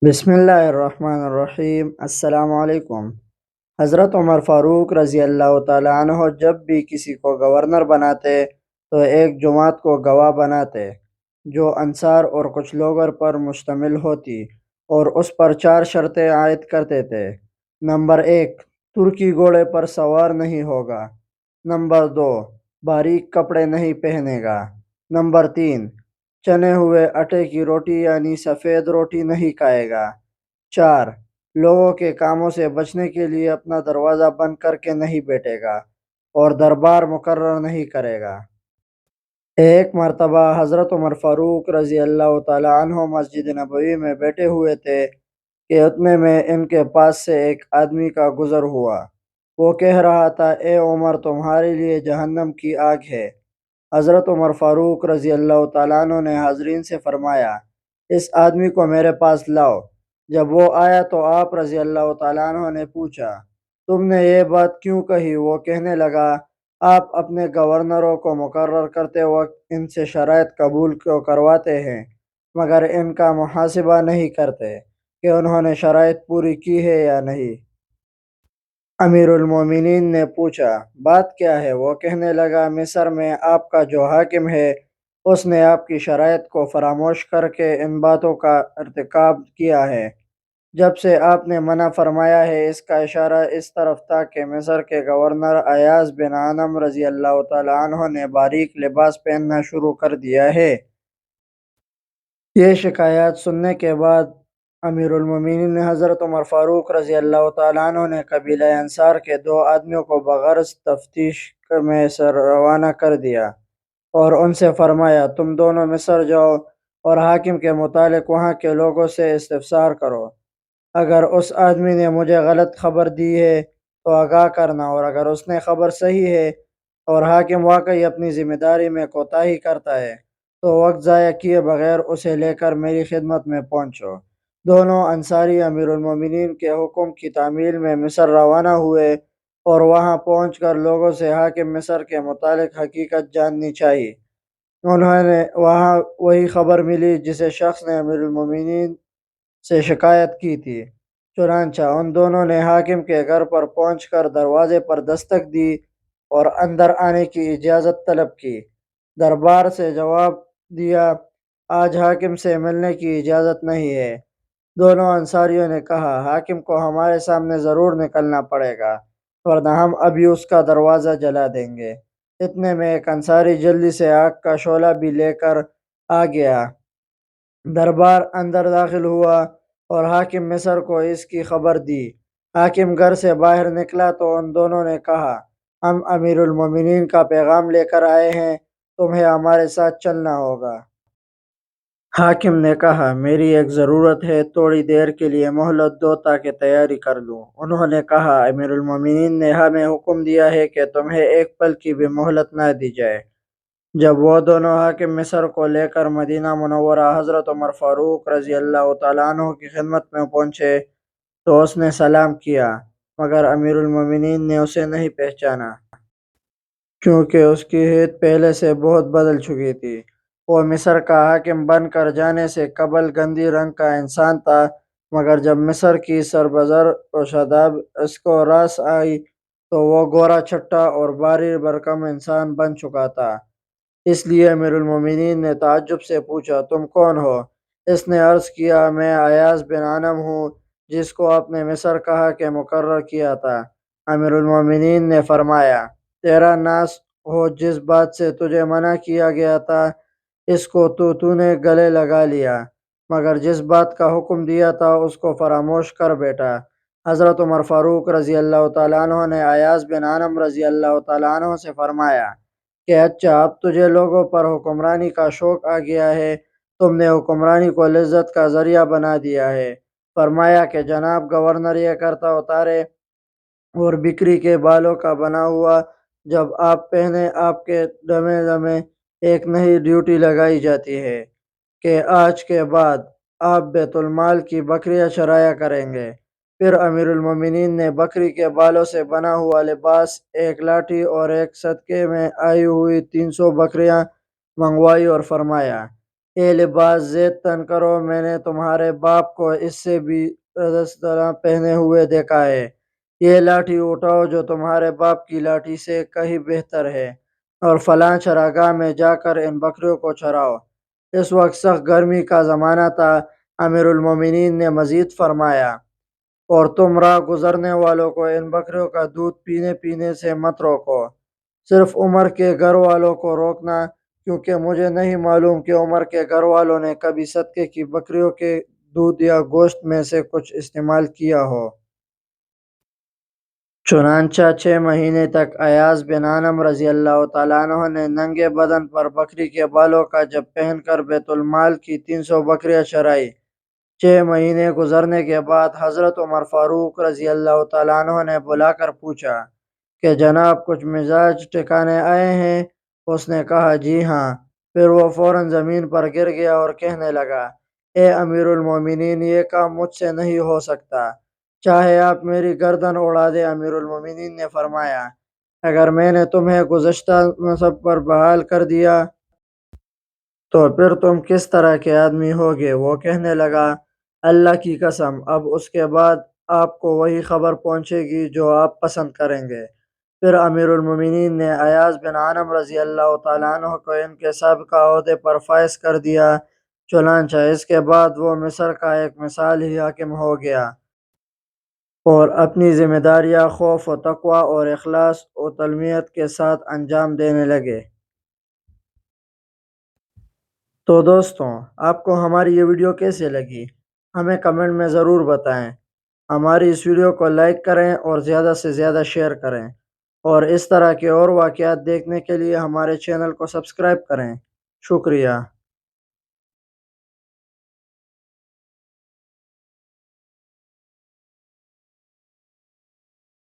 بسم اللہ الرحمن الرحیم۔ السلام علیکم۔ حضرت عمر فاروق رضی اللہ تعالیٰ عنہ جب بھی کسی کو گورنر بناتے تو ایک جماعت کو گواہ بناتے جو انصار اور کچھ لوگوں پر مشتمل ہوتی، اور اس پر 4 شرطیں عائد کرتے تھے۔ نمبر 1، ترکی گھوڑے پر سوار نہیں ہوگا۔ نمبر 2، باریک کپڑے نہیں پہنے گا۔ نمبر 3، چنے ہوئے آٹے کی روٹی یعنی سفید روٹی نہیں کھائے گا۔ 4، لوگوں کے کاموں سے بچنے کے لیے اپنا دروازہ بند کر کے نہیں بیٹھے گا اور دربار مقرر نہیں کرے گا۔ ایک مرتبہ حضرت عمر فاروق رضی اللہ تعالیٰ عنہ مسجد نبوی میں بیٹھے ہوئے تھے کہ اتنے میں ان کے پاس سے ایک آدمی کا گزر ہوا۔ وہ کہہ رہا تھا، اے عمر، تمہارے لیے جہنم کی آگ ہے۔ حضرت عمر فاروق رضی اللہ تعالیٰ عنہ نے حاضرین سے فرمایا، اس آدمی کو میرے پاس لاؤ۔ جب وہ آیا تو آپ رضی اللہ تعالیٰ عنہ نے پوچھا، تم نے یہ بات کیوں کہی؟ وہ کہنے لگا، آپ اپنے گورنروں کو مقرر کرتے وقت ان سے شرائط قبول کیوں کرواتے ہیں، مگر ان کا محاسبہ نہیں کرتے کہ انہوں نے شرائط پوری کی ہے یا نہیں۔ امیر المومنین نے پوچھا، بات کیا ہے؟ وہ کہنے لگا، مصر میں آپ کا جو حاکم ہے اس نے آپ کی شرائط کو فراموش کر کے ان باتوں کا ارتکاب کیا ہے۔ جب سے آپ نے منع فرمایا ہے، اس کا اشارہ اس طرف تھا کہ مصر کے گورنر ایاز بن عنم رضی اللہ تعالیٰ عنہ نے باریک لباس پہننا شروع کر دیا ہے۔ یہ شکایات سننے کے بعد امیر المومنین حضرت عمر فاروق رضی اللہ تعالیٰ عنہ نے قبیلہ انصار کے 2 آدمیوں کو بغرض تفتیش میں سے روانہ کر دیا اور ان سے فرمایا، تم دونوں مصر جاؤ اور حاکم کے متعلق وہاں کے لوگوں سے استفسار کرو۔ اگر اس آدمی نے مجھے غلط خبر دی ہے تو آگاہ کرنا، اور اگر اس نے خبر صحیح ہے اور حاکم واقعی اپنی ذمہ داری میں کوتاہی کرتا ہے تو وقت ضائع کیے بغیر اسے لے کر میری خدمت میں پہنچو۔ دونوں انصاری امیر المومنین کے حکم کی تعمیل میں مصر روانہ ہوئے اور وہاں پہنچ کر لوگوں سے حاکم مصر کے متعلق حقیقت جاننی چاہیے۔ انہیں وہاں وہی خبر ملی جسے شخص نے امیر المومنین سے شکایت کی تھی۔ چنانچہ ان دونوں نے حاکم کے گھر پر پہنچ کر دروازے پر دستک دی اور اندر آنے کی اجازت طلب کی۔ دربار سے جواب دیا، آج حاکم سے ملنے کی اجازت نہیں ہے۔ دونوں انصاریوں نے کہا، حاکم کو ہمارے سامنے ضرور نکلنا پڑے گا، ورنہ ہم ابھی اس کا دروازہ جلا دیں گے۔ اتنے میں ایک انصاری جلدی سے آگ کا شعلہ بھی لے کر آ گیا۔ دربار اندر داخل ہوا اور حاکم مصر کو اس کی خبر دی۔ حاکم گھر سے باہر نکلا تو ان دونوں نے کہا، ہم امیر المومنین کا پیغام لے کر آئے ہیں، تمہیں ہمارے ساتھ چلنا ہوگا۔ حاکم نے کہا، میری ایک ضرورت ہے، تھوڑی دیر کے لیے مہلت دو تاکہ تیاری کر لوں۔ انہوں نے کہا، امیر المومنین نے ہمیں حکم دیا ہے کہ تمہیں ایک پل کی بھی مہلت نہ دی جائے۔ جب وہ دونوں حاکم مصر کو لے کر مدینہ منورہ حضرت عمر فاروق رضی اللہ تعالیٰ عنہ کی خدمت میں پہنچے تو اس نے سلام کیا، مگر امیر المومنین نے اسے نہیں پہچانا کیونکہ اس کی ہیئت پہلے سے بہت بدل چکی تھی۔ وہ مصر کا حاکم بن کر جانے سے قبل گندی رنگ کا انسان تھا، مگر جب مصر کی سربزر و شاداب اس کو راس آئی تو وہ گورا چھٹا اور باری برکم انسان بن چکا تھا۔ اس لیے امیر المومنین نے تعجب سے پوچھا، تم کون ہو؟ اس نے عرض کیا، میں ایاز بن عنم ہوں جس کو آپ نے مصر کہا کہ مقرر کیا تھا۔ امیر المومنین نے فرمایا، تیرا ناس ہو جس بات سے تجھے منع کیا گیا تھا اس کو تو نے گلے لگا لیا، مگر جس بات کا حکم دیا تھا اس کو فراموش کر بیٹھا۔ حضرت عمر فاروق رضی اللہ تعالیٰ عنہ نے ایاز بن عنم رضی اللہ تعالیٰ عنہ سے فرمایا کہ اچھا، اب تجھے لوگوں پر حکمرانی کا شوق آ گیا ہے، تم نے حکمرانی کو لذت کا ذریعہ بنا دیا ہے۔ فرمایا کہ جناب گورنر یہ کرتا اتارے اور بکری کے بالوں کا بنا ہوا جب آپ پہنے، آپ کے دمے دمے ایک نئی ڈیوٹی لگائی جاتی ہے کہ آج کے بعد آپ بیت المال کی بکریاں چرایا کریں گے۔ پھر امیر المومنین نے بکری کے بالوں سے بنا ہوا لباس، ایک لاٹھی اور ایک صدقے میں آئی ہوئی 300 بکریاں منگوائی اور فرمایا یہ لباس زید تن کرو، میں نے تمہارے باپ کو اس سے بھی طرح پہنے ہوئے دیکھا ہے۔ یہ لاٹھی اٹھاؤ جو تمہارے باپ کی لاٹھی سے کہیں بہتر ہے، اور فلاں چراگاہ میں جا کر ان بکریوں کو چراؤ۔ اس وقت سخت گرمی کا زمانہ تھا۔ امیر المومنین نے مزید فرمایا، اور تم راہ گزرنے والوں کو ان بکریوں کا دودھ پینے سے مت روکو، صرف عمر کے گھر والوں کو روکنا، کیونکہ مجھے نہیں معلوم کہ عمر کے گھر والوں نے کبھی صدقے کی بکریوں کے دودھ یا گوشت میں سے کچھ استعمال کیا ہو۔ چنانچہ 6 مہینے تک ایاز بن انم رضی اللہ تعالیٰ عنہ نے ننگے بدن پر بکری کے بالوں کا جب پہن کر بیت المال کی 300 بکریاں چرائی۔ 6 مہینے گزرنے کے بعد حضرت عمر فاروق رضی اللہ تعالیٰ عنہ نے بلا کر پوچھا کہ جناب کچھ مزاج ٹھکانے آئے ہیں؟ اس نے کہا جی ہاں۔ پھر وہ فوراً زمین پر گر گیا اور کہنے لگا، اے امیر المومنین، یہ کام مجھ سے نہیں ہو سکتا، چاہے آپ میری گردن اڑا دیں۔ امیر المومنین نے فرمایا، اگر میں نے تمہیں گزشتہ نسب پر بحال کر دیا تو پھر تم کس طرح کے آدمی ہوگے؟ وہ کہنے لگا، اللہ کی قسم، اب اس کے بعد آپ کو وہی خبر پہنچے گی جو آپ پسند کریں گے۔ پھر امیر المومنین نے ایاز بن انم رضی اللہ تعالیٰ عنہ کو ان کے سابقہ عہدے پر فائز کر دیا۔ چنانچہ اس کے بعد وہ مصر کا ایک مثالی حاکم ہو گیا اور اپنی ذمہ داریاں خوف و تقوی اور اخلاص و طلمیت کے ساتھ انجام دینے لگے۔ تو دوستوں، آپ کو ہماری یہ ویڈیو کیسے لگی؟ ہمیں کمنٹ میں ضرور بتائیں۔ ہماری اس ویڈیو کو لائک کریں اور زیادہ سے زیادہ شیئر کریں، اور اس طرح کے اور واقعات دیکھنے کے لیے ہمارے چینل کو سبسکرائب کریں۔ شکریہ۔